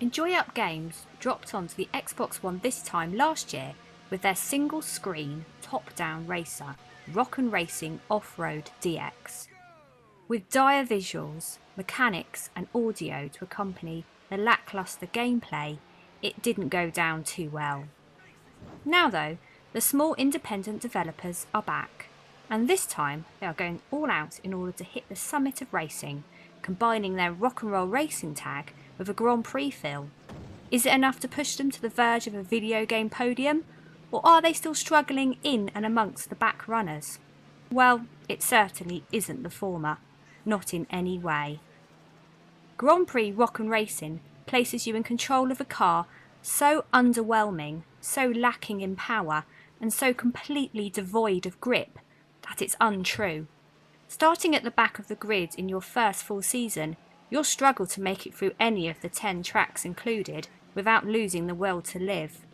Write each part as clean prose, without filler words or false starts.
Enjoy Up Games dropped onto the Xbox One this time last year with their single screen, top-down racer, Rock 'n' Racing Off-Road DX. With dire visuals, mechanics and audio to accompany the lacklustre gameplay, it didn't go down too well. Now though, the small independent developers are back, and this time they are going all out in order to hit the summit of racing, combining their rock and roll racing tag with a Grand Prix feel. Is it enough to push them to the verge of a video game podium, or are they still struggling in and amongst the back runners? Well, it certainly isn't the former, not in any way. Grand Prix Rock 'n' Racing places you in control of a car so underwhelming, so lacking in power, and so completely devoid of grip that it's untrue. Starting at the back of the grid in your first full season, you'll struggle to make it through any of the 10 tracks included without losing the will to live.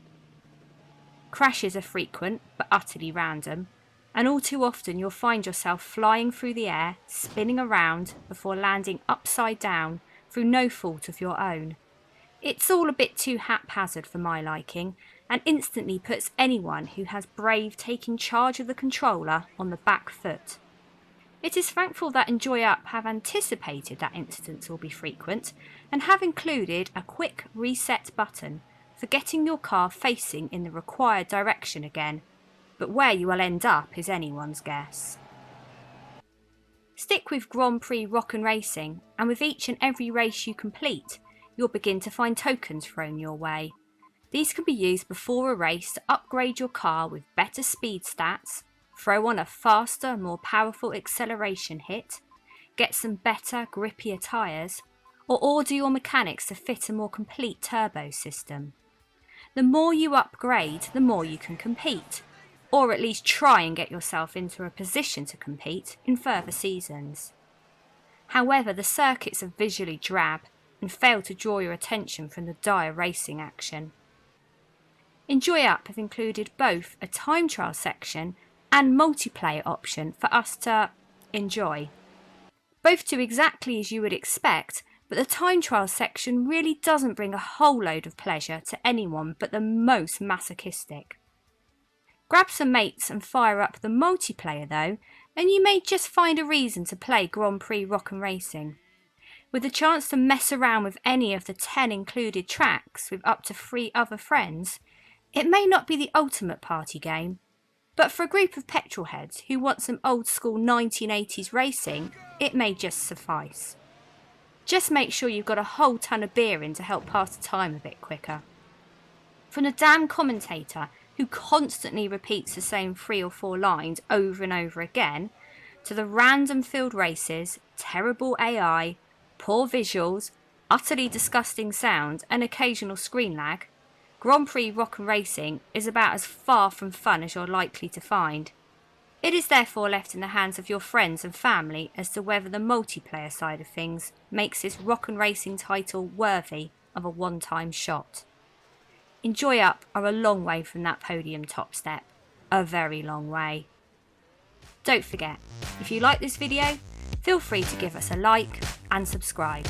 Crashes are frequent but utterly random, and all too often you'll find yourself flying through the air, spinning around before landing upside down through no fault of your own. It's all a bit too haphazard for my liking, and instantly puts anyone who has braved taking charge of the controller on the back foot. It is thankful that Enjoy Up have anticipated that incidents will be frequent and have included a quick reset button for getting your car facing in the required direction again, but where you will end up is anyone's guess. Stick with Grand Prix Rock 'n' Racing, and with each and every race you complete, you'll begin to find tokens thrown your way. These can be used before a race to upgrade your car with better speed stats, throw on a faster, more powerful acceleration hit, get some better, grippier tyres, or order your mechanics to fit a more complete turbo system. The more you upgrade, the more you can compete, or at least try and get yourself into a position to compete in further seasons. However, the circuits are visually drab and fail to draw your attention from the dire racing action. Enjoy Up have included both a time trial section and multiplayer option for us to enjoy. Both do exactly as you would expect, but the time trial section really doesn't bring a whole load of pleasure to anyone but the most masochistic. Grab some mates and fire up the multiplayer though, and you may just find a reason to play Grand Prix Rock 'n' Racing. With the chance to mess around with any of the 10 included tracks with up to 3 other friends, it may not be the ultimate party game, but for a group of petrol heads who want some old school 1980s racing, it may just suffice. Just make sure you've got a whole ton of beer in to help pass the time a bit quicker. From the damn commentator who constantly repeats the same 3 or 4 lines over and over again, to the random field races, terrible AI, poor visuals, utterly disgusting sound and occasional screen lag, Grand Prix Rock 'n' Racing is about as far from fun as you're likely to find. It is therefore left in the hands of your friends and family as to whether the multiplayer side of things makes this Rock 'n' Racing title worthy of a one-time shot. Enjoy Up are a long way from that podium top step, a very long way. Don't forget, if you like this video, feel free to give us a like and subscribe.